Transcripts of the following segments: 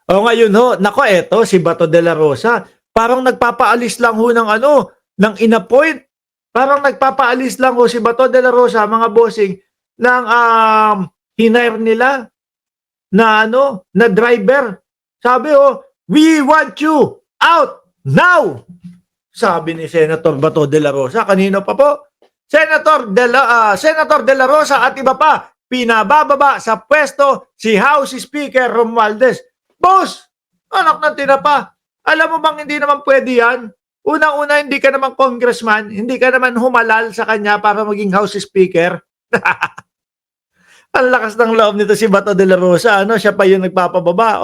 O ngayon ho, nako eto si Bato de la Rosa, parang nagpapaalis lang ho ng ano, ng inappoint. Parang nagpapaalis lang ho si Bato de la Rosa, mga bossing, ng hinire nila na ano, na driver. Sabi we want you out now. Sabi ni Senator Bato de la Rosa, kanino pa po? Senator de la Rosa at iba pa, pinabababa sa pwesto si House Speaker Romualdez. Boss, anak ng tinapa, alam mo bang hindi naman pwede yan? Unang-una, hindi ka naman congressman, hindi ka naman humalal sa kanya para maging House Speaker. Ang lakas ng loob nito si Bato de la Rosa, ano? Siya pa yung nagpapababa.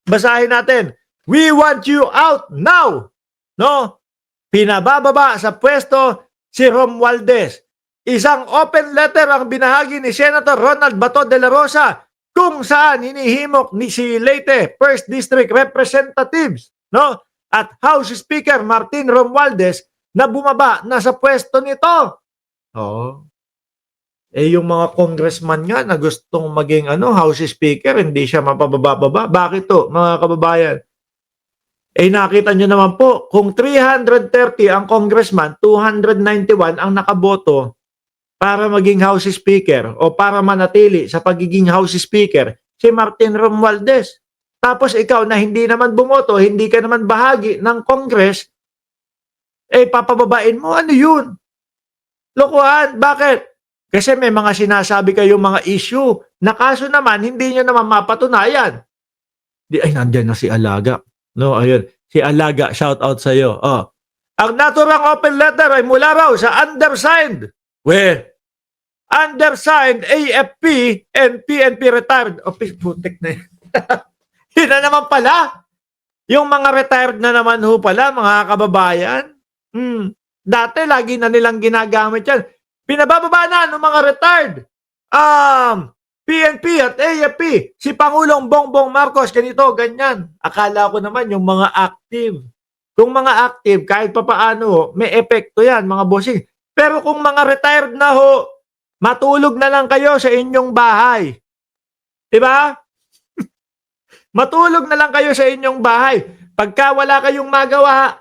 Basahin natin. We want you out now. No? Pinabababa sa pwesto si Romualdez. Isang open letter ang binahagi ni Senator Ronald Bato de la Rosa kung saan hinihimok ni si Leyte 1st District Representatives, no? At House Speaker Martin Romualdez na bumaba na sa pwesto nito. Yung mga congressman nga na gustong maging House Speaker, hindi siya mapababa-baba. Bakit to, mga kababayan? Nakita nyo naman po, kung 330 ang congressman, 291 ang nakaboto para maging House Speaker o para manatili sa pagiging House Speaker, si Martin Romualdez. Tapos ikaw na hindi naman bumoto, hindi ka naman bahagi ng Congress, papababain mo, ano yun? Lokohan, bakit? Kasi may mga sinasabi kayong mga issue na kaso naman, hindi nyo naman mapatunayan. Nandyan na si Alaga. No, ayun. Si Alaga, shout out sa iyo. Ang naturang open letter ay mula raw sa undersigned. Undersigned AFP and PNP retired. Putik na yun. Yun na naman pala. Yung mga retired na naman ho pala, mga kababayan. Dati, lagi na nilang ginagamit yan. Pinabababa na ng mga retired. PNP at AFP, si Pangulong Bongbong Marcos, ganito, ganyan. Akala ko naman yung mga active. Kung mga active, kahit papaano, may epekto yan, mga bossing. Pero kung mga retired na ho, matulog na lang kayo sa inyong bahay. Diba? Matulog na lang kayo sa inyong bahay. Pagka wala kayong magawa,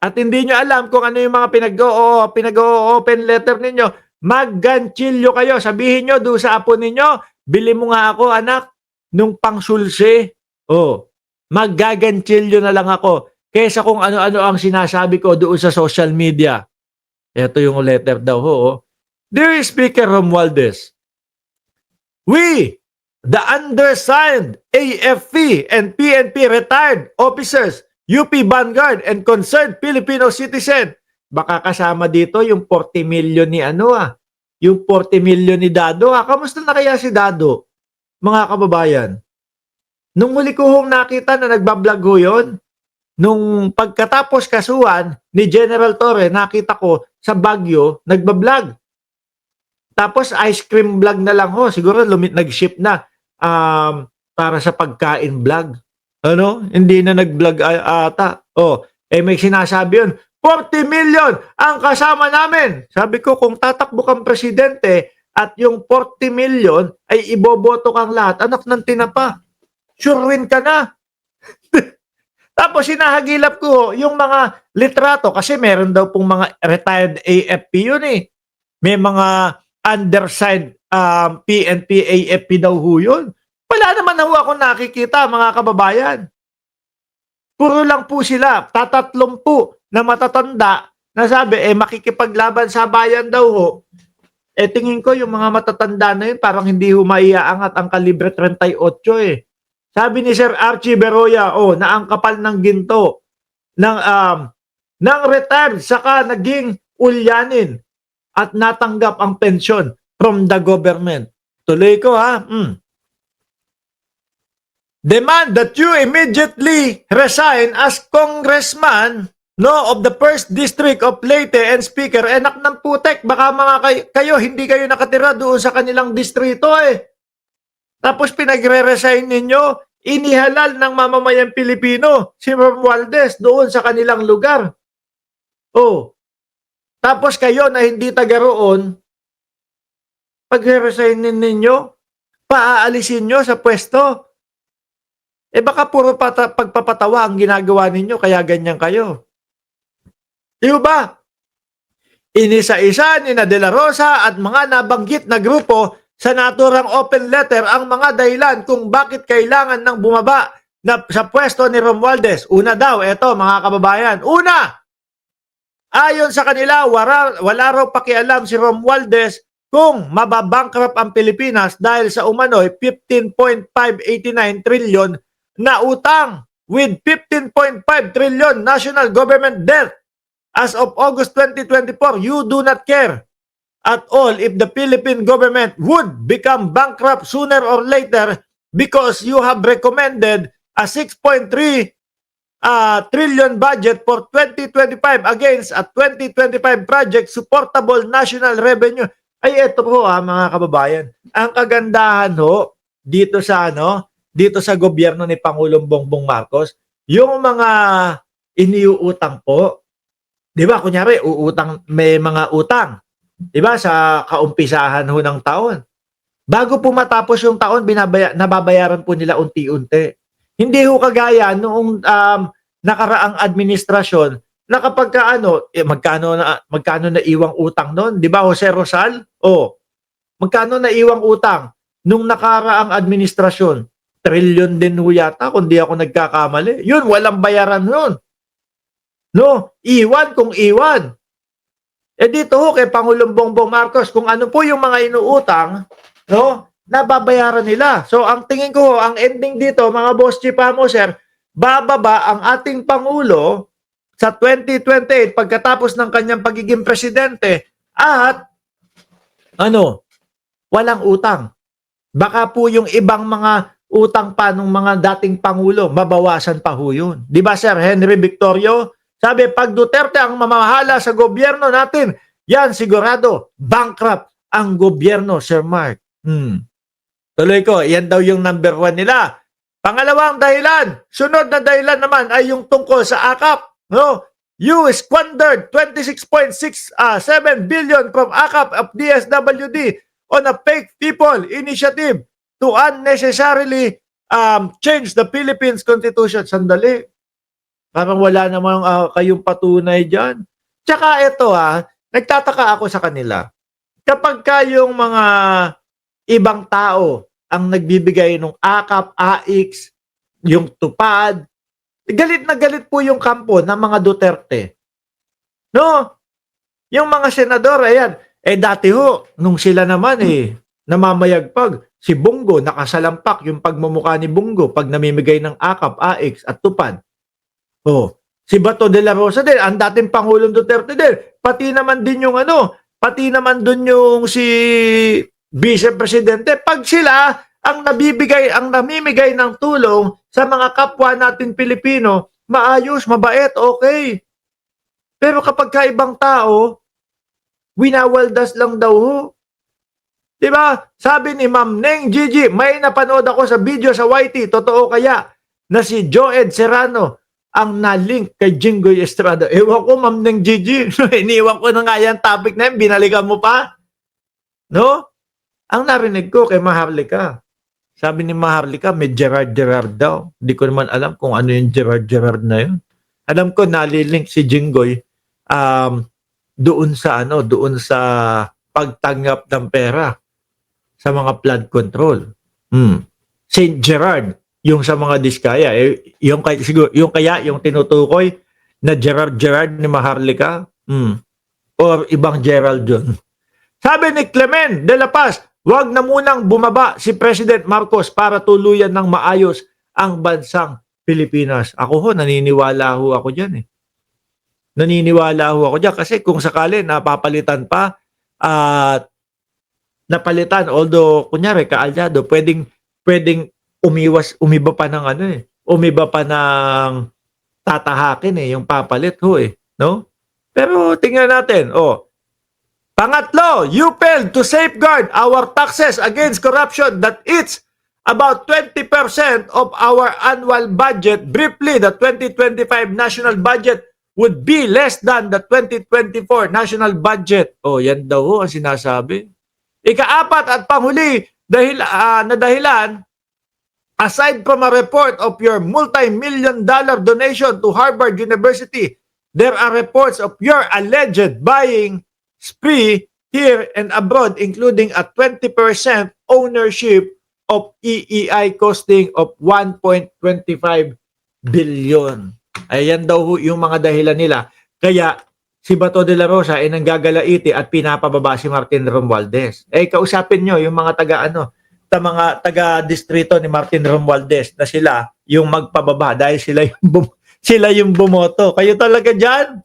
at hindi nyo alam kung ano yung mga pinag-open letter ninyo, magganchilyo kayo. Sabihin nyo doon sa apo ninyo, bili mo nga ako anak, nung pangsulse. Maggaganchilyo na lang ako. Kesa kung ano-ano ang sinasabi ko doon sa social media. Ito yung letter daw ho. Dear Speaker Romualdez, we, the undersigned AFP and PNP retired officers, UP Vanguard and concerned Filipino citizen. Baka kasama dito yung 40 million ni yung 40 million ni Dado. Kamusta na kaya si Dado? Mga kababayan. Nung muli ko hong nakita na nagbablog ho yun, nung pagkatapos kasuhan ni General Torre, nakita ko sa Baguio, nagbablog. Tapos ice cream vlog na lang ho. Siguro nag-ship na para sa pagkain vlog. Hindi na nag-vlog ata. May sinasabi yun, 40 million ang kasama namin. Sabi ko, kung tatakbo kang presidente at yung 40 million ay iboboto kang lahat, anak ng tinapa, sure win ka na. Tapos sinahagilap ko yung mga litrato kasi meron daw pong mga retired AFP yun eh. May mga undersigned PNP AFP daw ho yun. Wala naman na ho akong nakikita, mga kababayan. Puro lang po sila, tatatlong po na matatanda na sabi, makikipaglaban sa bayan daw ho. Tingin ko yung mga matatanda na yun, parang hindi ho maiaangat ang kalibre 38 eh. Sabi ni Sir Archie Beroya, na ang kapal ng ginto ng retired saka naging ulyanin at natanggap ang pensyon from the government. Tuloy ko Demand that you immediately resign as congressman of the 1st District of Leyte and Speaker. Enak ng putek, baka mga kayo, hindi kayo nakatira doon sa kanilang distrito Tapos pinagre-resign ninyo, inihalal ng mamamayang Pilipino si Romualdez doon sa kanilang lugar. Tapos kayo na hindi taga roon, pagre-resignin ninyo, paaalisin nyo sa pwesto. baka puro pagpapatawa ang ginagawa ninyo kaya ganyan kayo. Di ba? Inisa-isa ni De La Rosa at mga nabanggit na grupo sa naturang open letter ang mga dahilan kung bakit kailangan ng bumaba sa pwesto ni Romualdez. Una daw, eto mga kababayan. Una, ayon sa kanila, wala raw pakialam si Romualdez kung mababankrupt ang Pilipinas dahil sa umano'y 15.589 trillion na utang with 15.5 trillion national government debt. As of August 2024, you do not care at all if the Philippine government would become bankrupt sooner or later because you have recommended a 6.3 trillion budget for 2025 against a 2025 project supportable national revenue. Ay ito po mga kababayan, ang kagandahan ho dito sa gobyerno ni Pangulong Bongbong Marcos, yung mga iniuutang po. 'Di ba? Kunyari, may mga utang. 'Di ba? Sa kaumpisahan ho ng taon. Bago po matapos yung taon, nababayaran po nila unti-unti. Hindi ho kagaya noong nakaraang administrasyon na kapag magkano na iwang utang noon? 'Di ba, Jose Rosal? Magkano na iwang utang nung nakaraang administrasyon? Trillion din ho yata, kung di ako nagkakamali. Yun, walang bayaran noon. No, iwan kung iwan. Dito ho kay Pangulong Bongbong Marcos, kung ano po yung mga inuutang, no, nababayaran nila. So ang tingin ko, ang ending dito, mga boss chipamo sir, bababa ang ating Pangulo sa 2028 pagkatapos ng kanyang pagiging presidente at walang utang. Baka po yung ibang mga utang pa ng mga dating Pangulo, mabawasan pa ho yun. Di ba Sir Henry Victorio? Sabi, pag Duterte ang mamahala sa gobyerno natin, yan sigurado, bankrupt ang gobyerno, Sir Mark. Tuloy ko, yan daw yung number 1 nila. Pangalawang dahilan, sunod na dahilan naman ay yung tungkol sa AKAP. No? You squandered 26.67 billion from AKAP of DSWD on a fake people initiative to unnecessarily change the Philippines Constitution. Sandali. Parang wala namang kayong patunay dyan. Tsaka ito nagtataka ako sa kanila. Kapag kayong mga ibang tao ang nagbibigay ng AKAP, AIX, yung tupad, galit na galit po yung kampo ng mga Duterte. No? Yung mga senador, ayan, dati ho, nung sila naman namamayagpag, si Bongo, nakasalampak yung pagmumukha ni Bongo pag namimigay ng AKAP, AIX at tupad. Si Bato de la Rosa din, ang dating Pangulong Duterte din, pati naman din yung pati naman dun yung si Vice Presidente, pag sila ang namimigay ng tulong sa mga kapwa natin Pilipino, maayos, mabait, okay. Pero kapag kaibang tao, winawaldas lang daw ho. Diba? Sabi ni Ma'am Neng Gigi, may napanood ako sa video sa YT, totoo kaya, na si Joed Serrano ang na-link kay Jinggoy Estrada. Ewan ko, Ma'am Neng Gigi. Iniwan ko na nga yan topic na yun. Binalikan mo pa. No? Ang narinig ko kay Maharlika. Sabi ni Maharlika, may Gerard daw. Hindi ko naman alam kung ano yung Gerard na yun. Alam ko, nalilink si Jinggoy doon sa pagtanggap ng pera sa mga flood control. Saint Gerard, yung sa mga diskaya, yung tinutukoy na Gerard ni Maharlika, or ibang Gerald John. Sabi ni Clement de la Paz, wag na munang bumaba si President Marcos para tuluyan ng maayos ang bansang Pilipinas. Ako naniniwala ako dyan Naniniwala ako dyan kasi kung sakali napapalitan pa at napalitan, although kunyari kaalyado, pwedeng umiba pa ng tatahakin yung papalit no? Pero tingnan natin, pangatlo, you failed to safeguard our taxes against corruption that eats about 20% of our annual budget. Briefly, the 2025 national budget would be less than the 2024 national budget. Yan daw ang sinasabi. Ikaapat at panghuli, dahilan, Aside from a report of your multi-million dollar donation to Harvard University, there are reports of your alleged buying spree here and abroad, including a 20% ownership of EEI costing of 1.25 billion. Ayan daw yung mga dahilan nila. Kaya si Bato de la Rosa ay nanggagalaiti at pinapababa si Martin Romualdez. Kausapin nyo yung mga mga taga-distrito ni Martin Romualdez na sila yung magpababa dahil sila yung bumoto. Kayo talaga dyan.